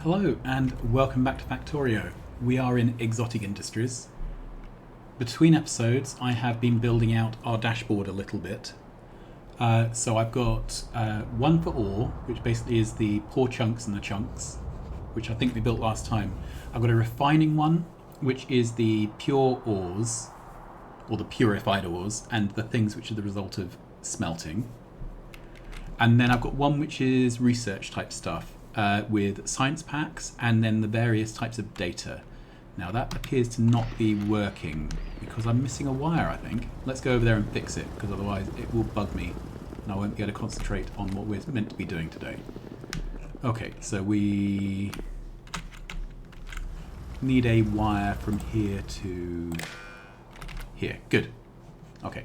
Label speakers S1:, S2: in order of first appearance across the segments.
S1: Hello and welcome back to Factorio. We are in exotic industries. Between episodes I have been building out our dashboard a little bit. So I've got one for ore, which basically is the poor chunks and the chunks, which I think we built last time. I've got a refining one, which is the pure ores, or the purified ores, and the things which are the result of smelting. And then I've got one which is research type stuff, with science packs and then the various types of data. Now that appears to not be working because I'm missing a wire, I think. Let's go over there and fix it, because otherwise it will bug me and I won't be able to concentrate on what we're meant to be doing today. Okay, so we need a wire from here to here. Good. Okay,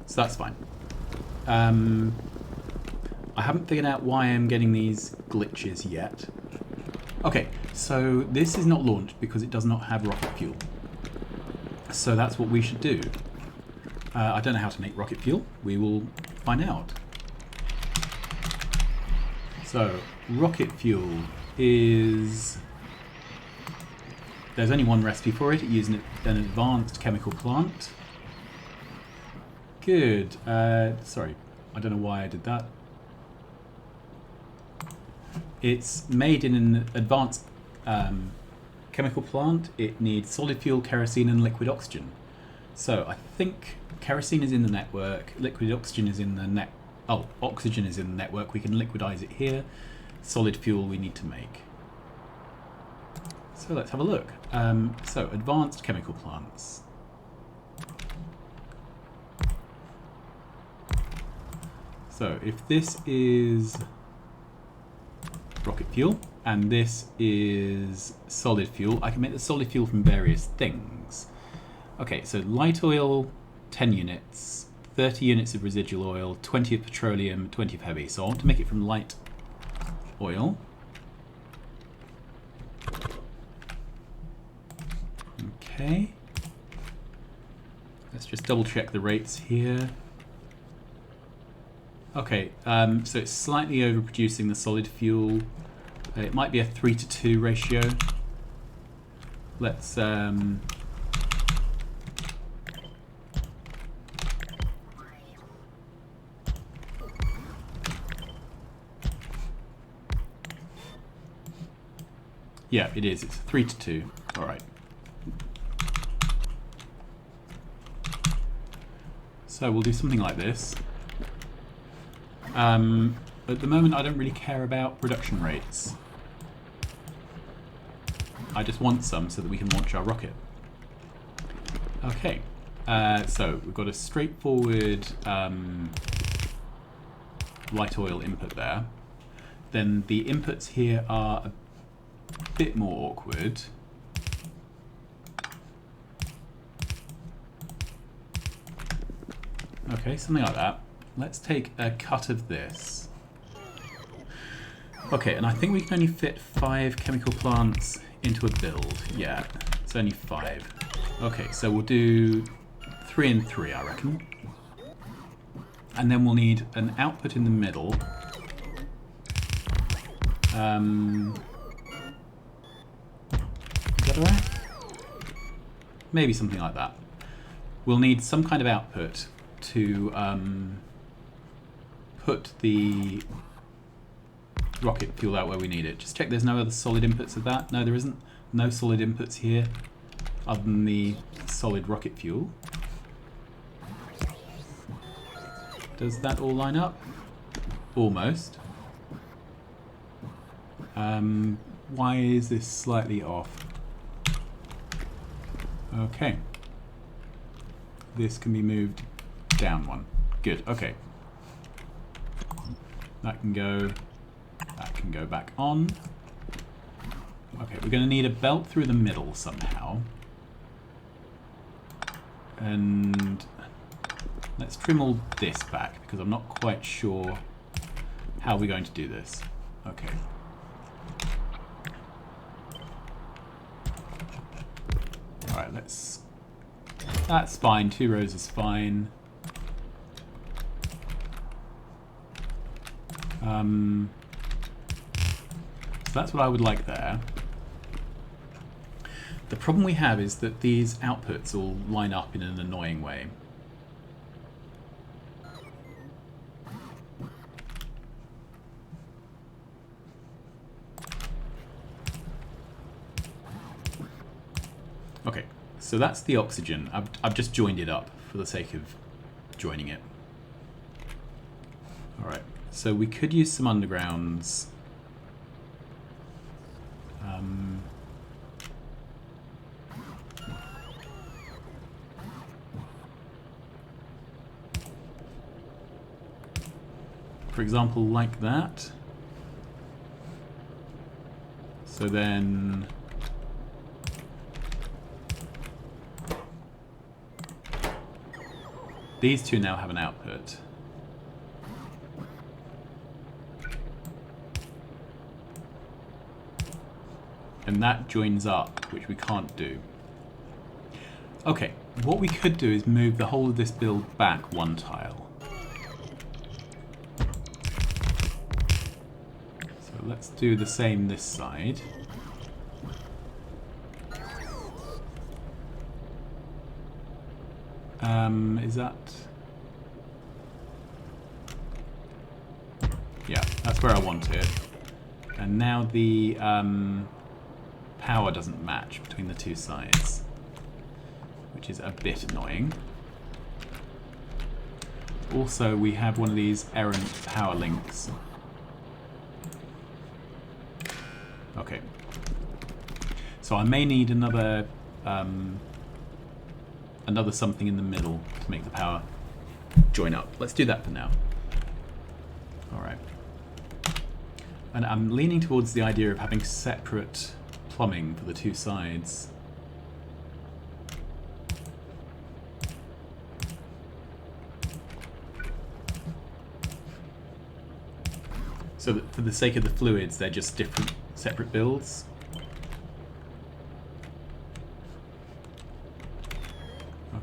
S1: so that's fine. I haven't figured out why I'm getting these glitches yet. Okay, so this is not launched because it does not have rocket fuel. So that's what we should do. I don't know how to make rocket fuel. We will find out. So, rocket fuel is... There's only one recipe for it. It uses an advanced chemical plant. Good. Sorry, I don't know why I did that. It's made in an advanced chemical plant. It needs solid fuel, kerosene, and liquid oxygen. So I think kerosene is in the network, liquid oxygen is in the oxygen is in the network. We can liquidize it here. Solid fuel we need to make. So let's have a look. So advanced chemical plants. So if this is rocket fuel, and this is solid fuel. I can make the solid fuel from various things. Okay, so light oil, 10 units, 30 units of residual oil, 20 of petroleum, 20 of heavy. So I want to make it from light oil. Okay. Let's just double check the rates here. Okay, so it's slightly overproducing the solid fuel. It might be a 3:2 ratio. Let's yeah, it is. It's 3:2. All right. So we'll do something like this. At the moment I don't really care about production rates. I just want some so that we can launch our rocket. Okay, so we've got a straightforward light oil input there. Then the inputs here are a bit more awkward. Okay, something like that. Let's take a cut of this. Okay, and I think we can only fit 5 chemical plants into a build. Yeah, it's only 5. Okay, so we'll do 3 and 3, I reckon. And then we'll need an output in the middle. Is that alright? Maybe something like that. We'll need some kind of output to put the rocket fuel out where we need it. Just check there's no other solid inputs of that. No, there isn't. No solid inputs here other than the solid rocket fuel. Does that all line up? Almost. Why is this slightly off? Okay. This can be moved down one. Good, okay. That can go back on. Okay, we're going to need a belt through the middle somehow. And let's trim all this back because I'm not quite sure how we're going to do this. Okay. Alright, that's fine, 2 rows is fine. So that's what I would like there. The problem we have is that these outputs all line up in an annoying way. Okay, so that's the oxygen. I've just joined it up for the sake of joining it. Alright, so we could use some undergrounds. For example, like that. So then these two now have an output. And that joins up, which we can't do. Okay, what we could do is move the whole of this build back one tile. So let's do the same this side. Is that... Yeah, that's where I want it. And now the power doesn't match between the two sides, which is a bit annoying. Also, we have one of these errant power links. Okay. So I may need another another something in the middle to make the power join up. Let's do that for now. Alright. And I'm leaning towards the idea of having separate plumbing for the two sides. So that for the sake of the fluids, they're just different, separate builds.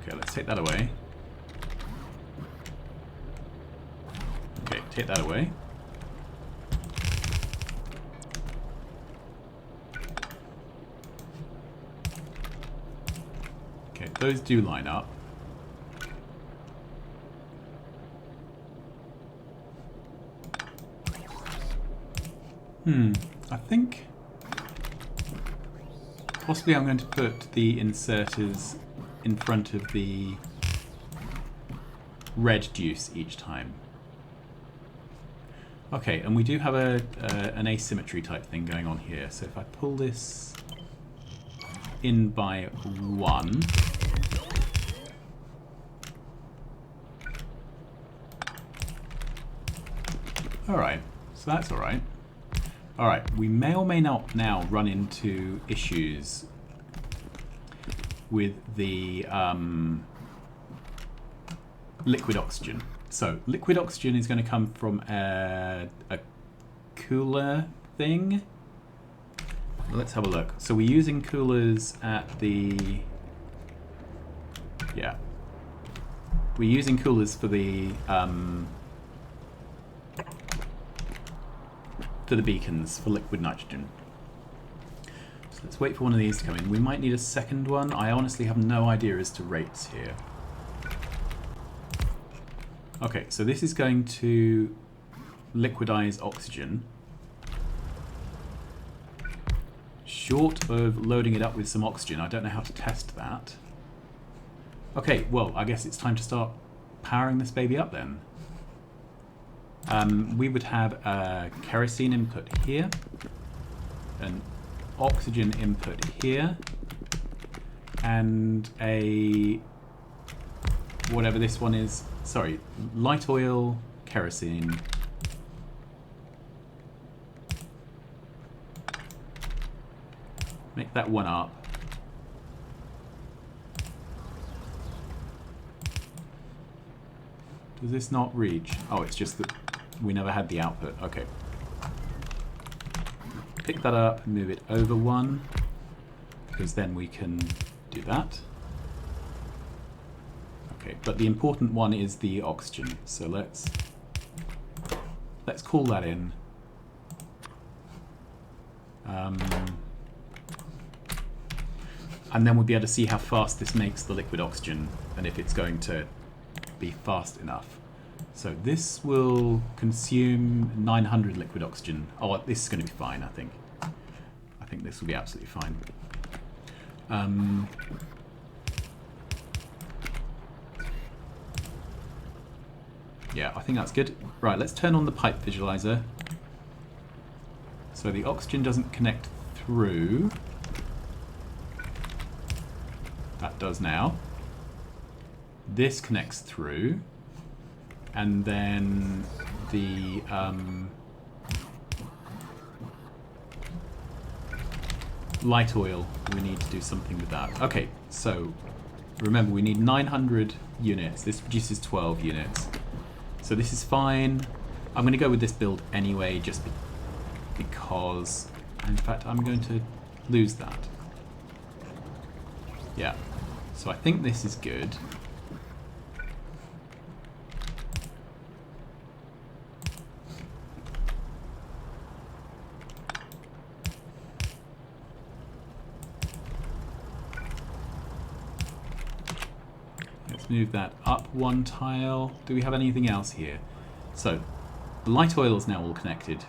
S1: Okay, let's take that away. Okay, take that away. Okay, those do line up. I think possibly I'm going to put the inserters in front of the red deuce each time. Okay, and we do have an asymmetry type thing going on here. So if I pull this in by 1, alright, so that's alright. Alright, we may or may not now run into issues with the liquid oxygen. So, liquid oxygen is going to come from a cooler thing. Let's have a look. So we're using coolers at the... Yeah. We're using coolers for the beacons for liquid nitrogen. So let's wait for one of these to come in. We might need a second one. I honestly have no idea as to rates here. Okay, so this is going to liquidize oxygen. Short of loading it up with some oxygen, I don't know how to test that. Okay, well, I guess it's time to start powering this baby up then. We would have a kerosene input here, an oxygen input here, and a whatever this one is, sorry, light oil, kerosene. Make that one up. Does this not reach? Oh, it's just that we never had the output. Okay. Pick that up, move it over 1, because then we can do that. Okay, but the important one is the oxygen. So let's call that in. And then we'll be able to see how fast this makes the liquid oxygen and if it's going to be fast enough. So this will consume 900 liquid oxygen. Oh, this is going to be fine, I think. I think this will be absolutely fine. Yeah, I think that's good. Right, let's turn on the pipe visualizer. So the oxygen doesn't connect through. That does now. This connects through. And then the light oil, we need to do something with that. Okay, so remember we need 900 units. This produces 12 units. So this is fine. I'm going to go with this build anyway, just because, in fact, I'm going to lose that. Yeah, so I think this is good. Let's move that up one tile. Do we have anything else here? So, the light oil is now all connected.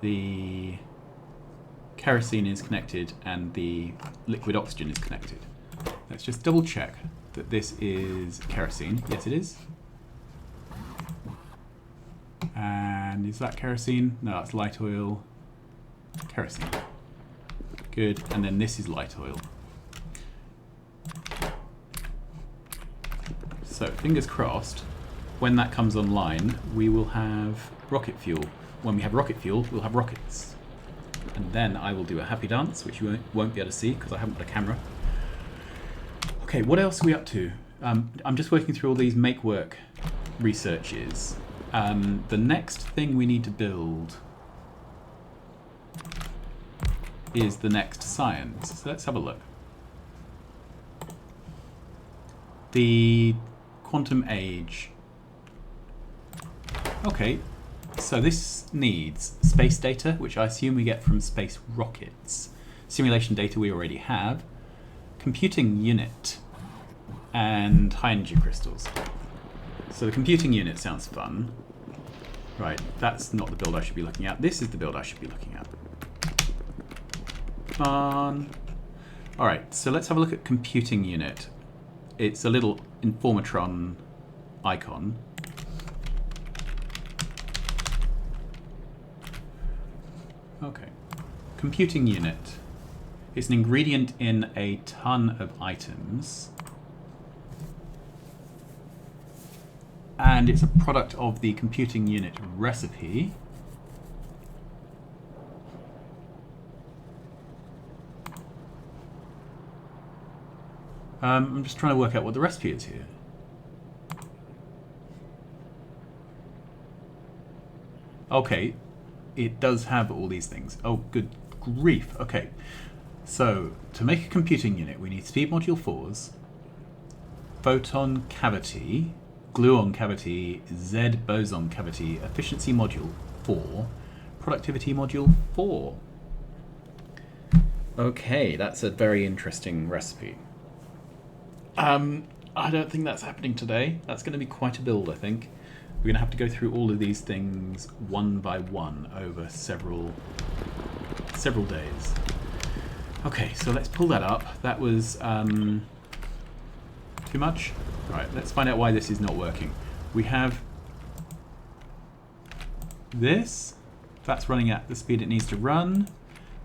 S1: The kerosene is connected and the liquid oxygen is connected. Let's just double check that this is kerosene. Yes, it is. And is that kerosene? No, that's light oil. Kerosene. Good. And then this is light oil. So, fingers crossed, when that comes online, we will have rocket fuel. When we have rocket fuel, we'll have rockets. And then I will do a happy dance, which you won't be able to see because I haven't got a camera. Okay, what else are we up to? I'm just working through all these make work researches. The next thing we need to build is the next science. So let's have a look. The quantum age. Okay, so this needs space data, which I assume we get from space rockets. Simulation data we already have. Computing unit and high energy crystals. So the computing unit sounds fun. Right, that's not the build I should be looking at. This is the build I should be looking at. Fun. Alright, so let's have a look at computing unit. It's a little Informatron icon. Okay. Computing unit. It's an ingredient in a ton of items. And it's a product of the computing unit recipe. I'm just trying to work out what the recipe is here. Okay, it does have all these things. Oh, good grief. Okay, so to make a computing unit, we need speed module 4s, photon cavity, gluon cavity, Z boson cavity, efficiency module 4, productivity module 4. Okay, that's a very interesting recipe. I don't think that's happening today. That's going to be quite a build, I think. We're going to have to go through all of these things one by one over several days. Okay, so let's pull that up. That was too much? Right, let's find out why this is not working. We have this. That's running at the speed it needs to run.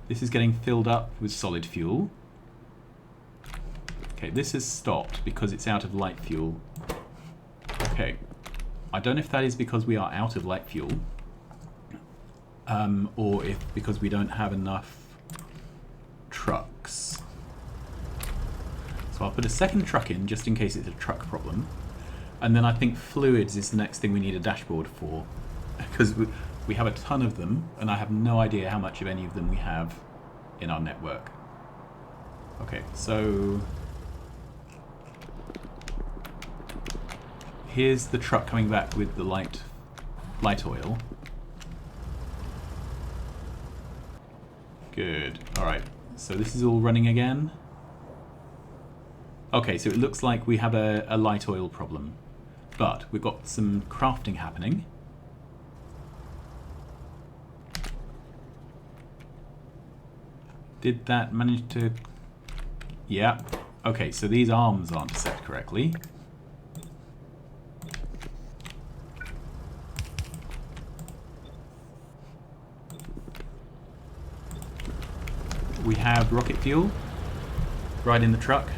S1: This is getting filled up with solid fuel. Okay, this has stopped because it's out of light fuel. Okay, I don't know if that is because we are out of light fuel, or if because we don't have enough trucks. So I'll put a second truck in just in case it's a truck problem. And then I think fluids is the next thing we need a dashboard for, because we have a ton of them and I have no idea how much of any of them we have in our network. Okay, so here's the truck coming back with the light oil. Good. Alright, so this is all running again. Okay, so it looks like we have a light oil problem. But we've got some crafting happening. Did that manage to... Yeah. Okay, so these arms aren't set correctly. We have rocket fuel right in the truck.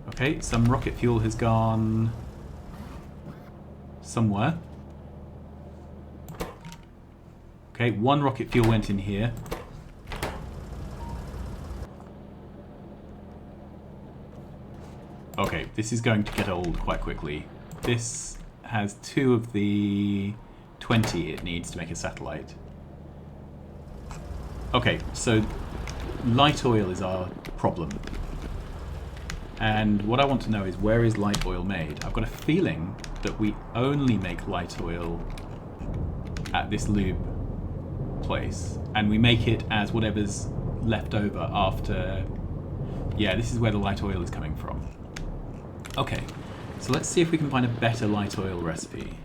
S1: Okay, some rocket fuel has gone somewhere. Okay, one rocket fuel went in here. Okay, this is going to get old quite quickly. This has 2 of the 20 it needs to make a satellite. Okay, so light oil is our problem. And what I want to know is, where is light oil made? I've got a feeling that we only make light oil at this lube place. And we make it as whatever's left over after... Yeah, this is where the light oil is coming from. Okay, so let's see if we can find a better light oil recipe.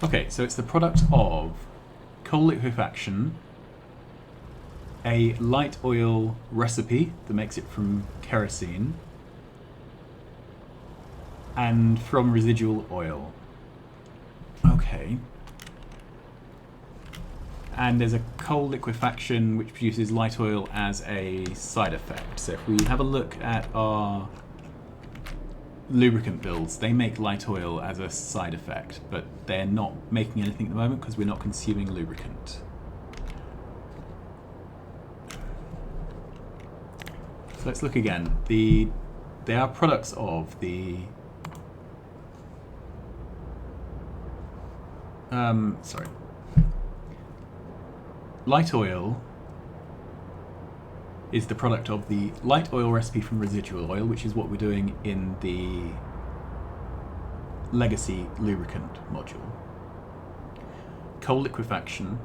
S1: Okay, so it's the product of coal liquefaction, a light oil recipe that makes it from kerosene, and from residual oil. Okay. And there's a coal liquefaction which produces light oil as a side effect. So if we have a look at our lubricant builds, they make light oil as a side effect, but they're not making anything at the moment because we're not consuming lubricant. So let's look again. They are products of the sorry. Light oil is the product of the light oil recipe from residual oil, which is what we're doing in the legacy lubricant module. Coal liquefaction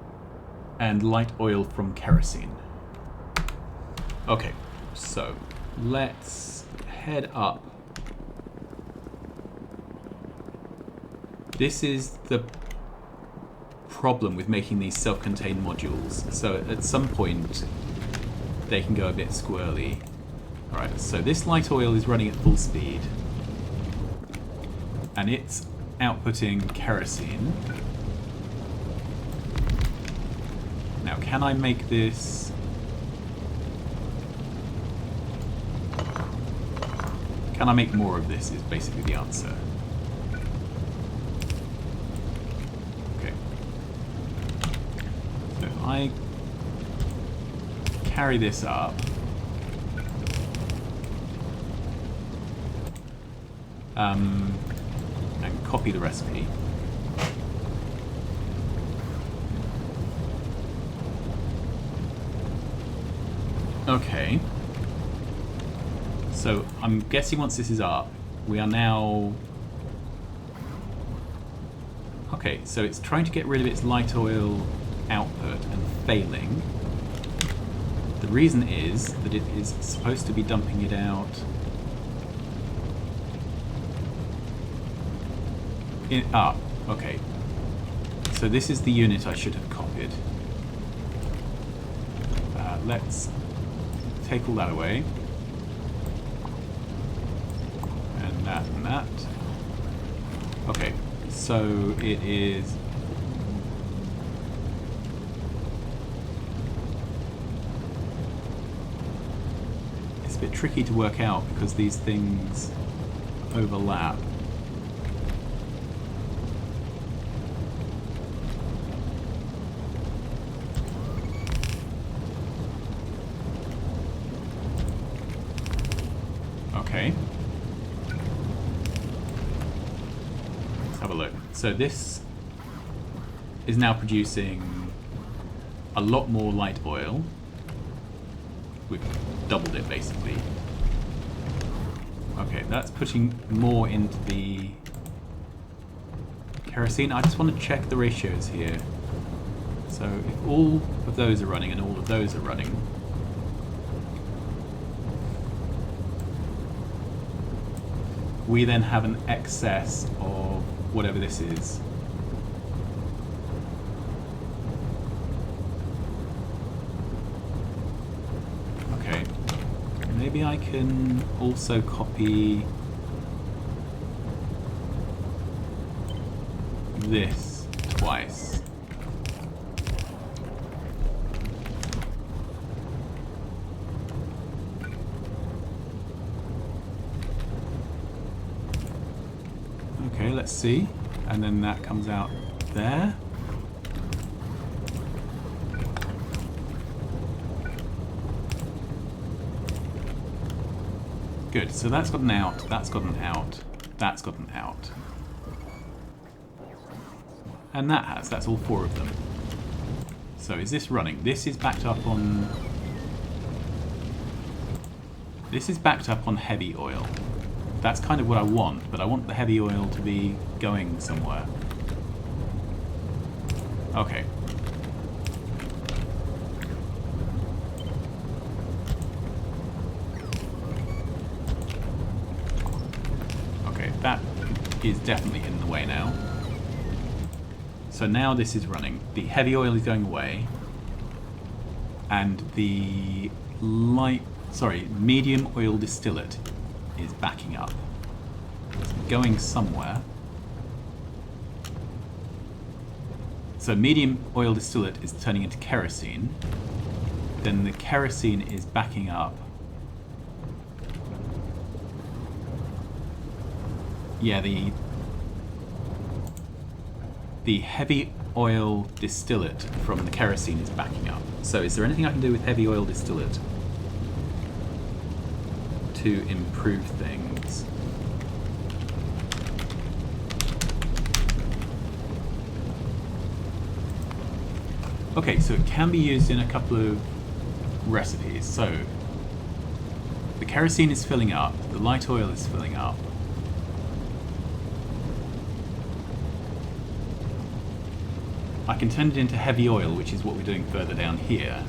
S1: and light oil from kerosene. Okay, so let's head up. This is the problem with making these self-contained modules. So at some point they can go a bit squirrely. Alright, so this light oil is running at full speed and it's outputting kerosene. Now can I make this... Can I make more of this is basically the answer. I carry this up. And copy the recipe. Okay. So I'm guessing once this is up, we are now... Okay, so it's trying to get rid of its light oil output and failing. The reason is that it is supposed to be dumping it out in... Ah, okay. So this is the unit I should have copied. Let's take all that away. And that and that. Okay, so it is... a bit tricky to work out because these things overlap. Okay. Let's have a look. So this is now producing a lot more light oil. doubled it basically. Okay, that's putting more into the kerosene. I just want to check the ratios here. So if all of those are running and all of those are running, we then have an excess of whatever this is. Okay, maybe I can also copy this twice. Okay, let's see. And then that comes out there. Good, so that's got an out, that's got an out, that's got an out. And that has, that's all four of them. So is this running? This is backed up on... This is backed up on heavy oil. That's kind of what I want, but I want the heavy oil to be going somewhere. Okay. Okay, that is definitely in the way now. So now this is running. The heavy oil is going away. And the medium oil distillate is backing up. It's going somewhere. So medium oil distillate is turning into kerosene. Then the kerosene is backing up. Yeah, the heavy oil distillate from the kerosene is backing up. So is there anything I can do with heavy oil distillate to improve things? Okay, so it can be used in a couple of recipes. So the kerosene is filling up, the light oil is filling up. I can turn it into heavy oil, which is what we're doing further down here.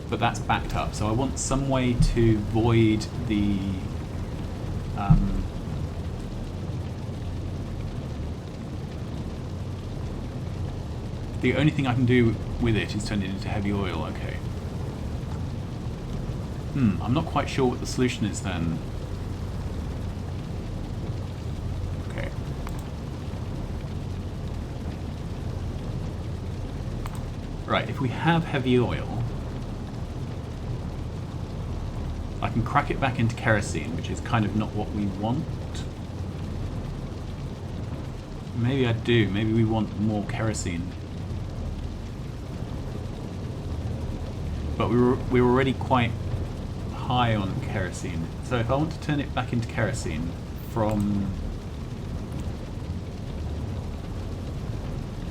S1: But that's backed up, so I want some way to void the only thing I can do with it is turn it into heavy oil. Okay. I'm not quite sure what the solution is then. Okay. Right, if we have heavy oil, I can crack it back into kerosene, which is kind of not what we want. Maybe I do. Maybe we want more kerosene. But we were already quite high on kerosene. So if I want to turn it back into kerosene from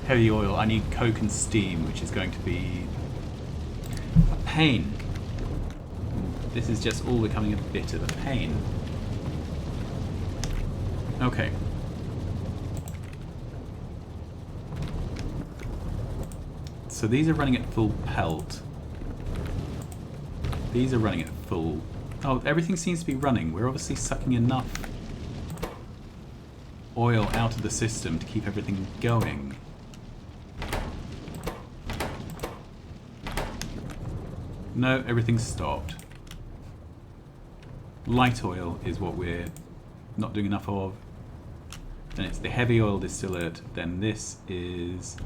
S1: heavy oil, I need coke and steam, which is going to be a pain. This is just all becoming a bit of a pain. Okay. So these are running at full pelt. These are running at full... Oh, everything seems to be running. We're obviously sucking enough oil out of the system to keep everything going. No, everything's stopped. Light oil is what we're not doing enough of. Then it's the heavy oil distillate. Then this is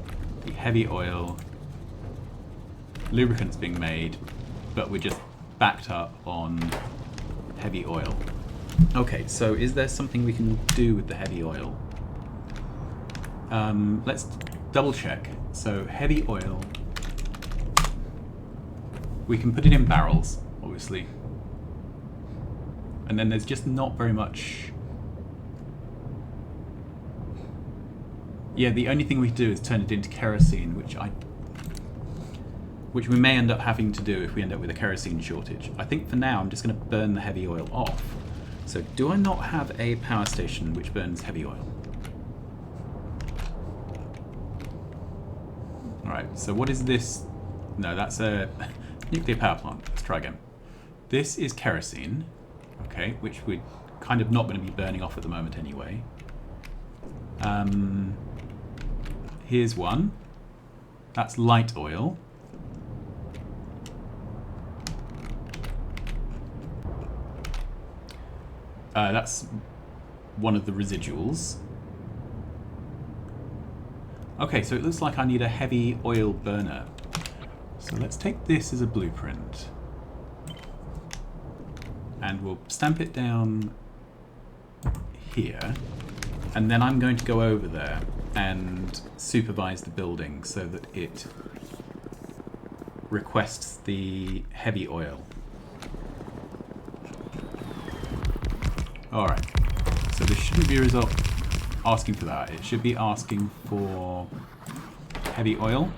S1: the heavy oil. Lubricant's being made, but we're just backed up on heavy oil. Okay, so is there something we can do with the heavy oil? Let's double check. So heavy oil, we can put it in barrels, obviously. And then there's just not very much... Yeah, the only thing we can do is turn it into kerosene, which which we may end up having to do if we end up with a kerosene shortage. I think for now I'm just going to burn the heavy oil off. So do I not have a power station which burns heavy oil? Alright, so what is this? No, that's a nuclear power plant. Let's try again. This is kerosene, okay, which we're kind of not going to be burning off at the moment anyway. Here's one. That's light oil. That's one of the residuals. Okay, so it looks like I need a heavy oil burner. So let's take this as a blueprint. And we'll stamp it down here. And then I'm going to go over there and supervise the building so that it requests the heavy oil. Alright, so this shouldn't be asking for that. It should be asking for heavy oil.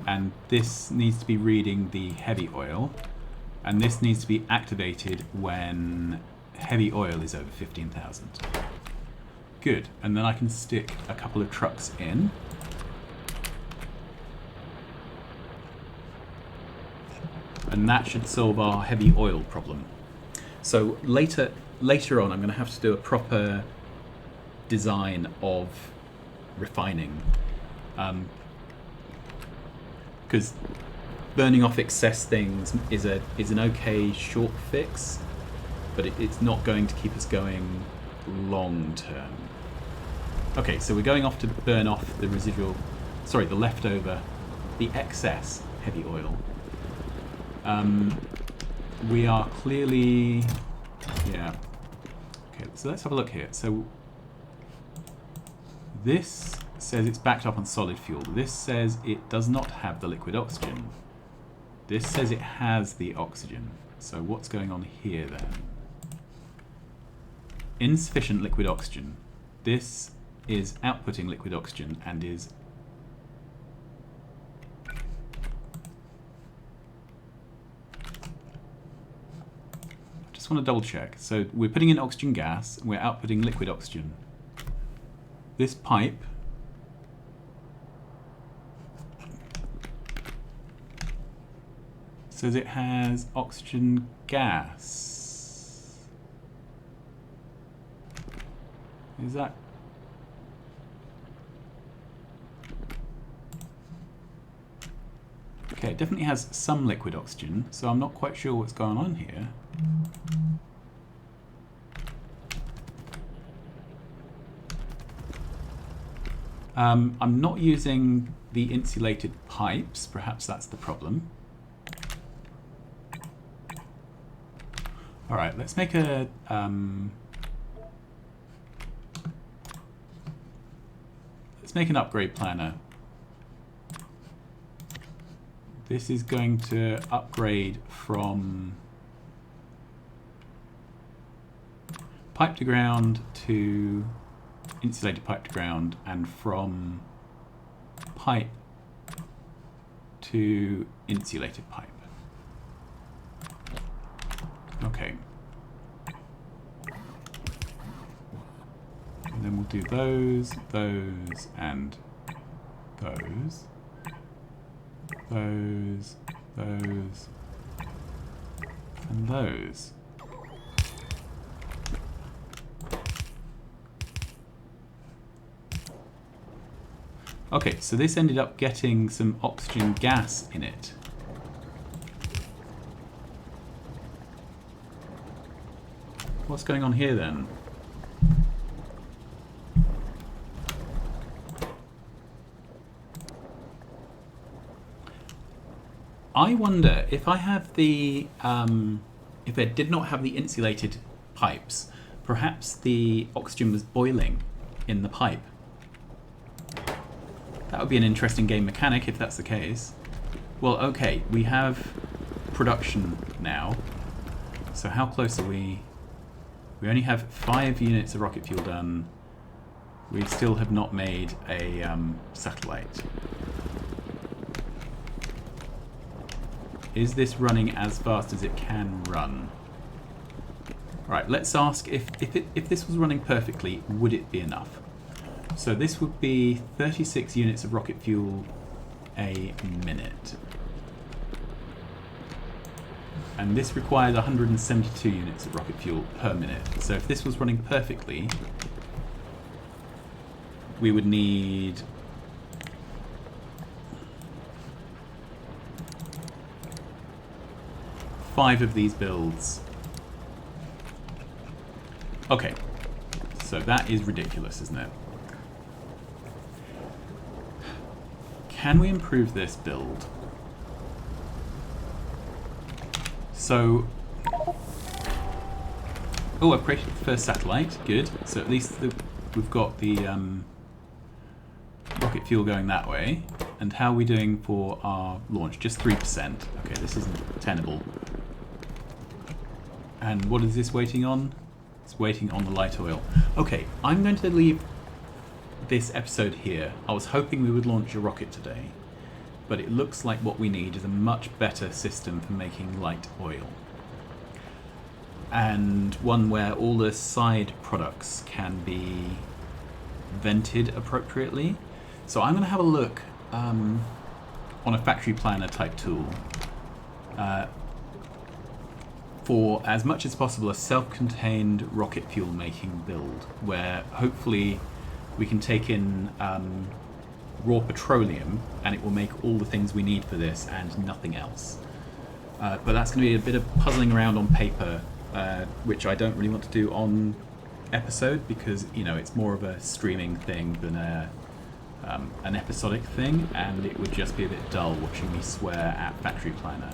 S1: And this needs to be reading the heavy oil. And this needs to be activated when heavy oil is over 15,000. Good, and then I can stick a couple of trucks in. And that should solve our heavy oil problem. So later on I'm going to have to do a proper design of refining. Because burning off excess things is an okay short fix, but it's not going to keep us going long term. Okay, so we're going off to burn off the residual, sorry, the leftover, the excess heavy oil. We are clearly, yeah. Okay, so let's have a look here. So this says it's backed up on solid fuel. This says it does not have the liquid oxygen. This says it has the oxygen. So what's going on here then? Insufficient liquid oxygen. This is outputting liquid oxygen and is just want to double check. So we're putting in oxygen gas and we're outputting liquid oxygen. This pipe says it has oxygen gas. Is that? Okay, it definitely has some liquid oxygen, so I'm not quite sure what's going on here. I'm not using the insulated pipes, perhaps that's the problem. Alright, let's make a let's make an upgrade planner. This is going to upgrade from pipe to ground to insulated pipe to ground, and from pipe to insulated pipe. Okay. And then we'll do those, and those. Those, and those. Okay, so this ended up getting some oxygen gas in it. What's going on here then? I wonder if I have the, if it did not have the insulated pipes, perhaps the oxygen was boiling in the pipe. That would be an interesting game mechanic if that's the case. Well, okay, we have production now. So how close are we? We only have 5 units of rocket fuel done. We still have not made a satellite. Is this running as fast as it can run? Right, let's ask if this was running perfectly, would it be enough? So this would be 36 units of rocket fuel a minute. And this requires 172 units of rocket fuel per minute. So if this was running perfectly, we would need five of these builds. Okay, so that is ridiculous, isn't it? Can we improve this build? So, oh, I've created the first satellite, good. So at least we've got the rocket fuel going that way. And how are we doing for our launch? Just 3%. Okay, this isn't tenable. And what is this waiting on? It's waiting on the light oil. Okay, I'm going to leave this episode here. I was hoping we would launch a rocket today, but it looks like what we need is a much better system for making light oil. And one where all the side products can be vented appropriately. So I'm going to have a look on a factory planner type tool for as much as possible a self-contained rocket fuel making build where hopefully we can take in raw petroleum and it will make all the things we need for this and nothing else. But that's going to be a bit of puzzling around on paper, which I don't really want to do on episode because, you know, it's more of a streaming thing than an episodic thing, and it would just be a bit dull watching me swear at factory planner.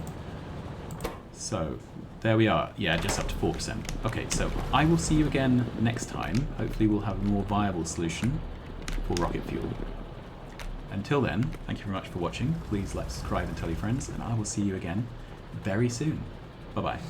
S1: So there we are. Yeah, just up to 4%. Okay, so I will see you again next time. Hopefully we'll have a more viable solution for rocket fuel. Until then, thank you very much for watching. Please like, subscribe and tell your friends, and I will see you again very soon. Bye-bye.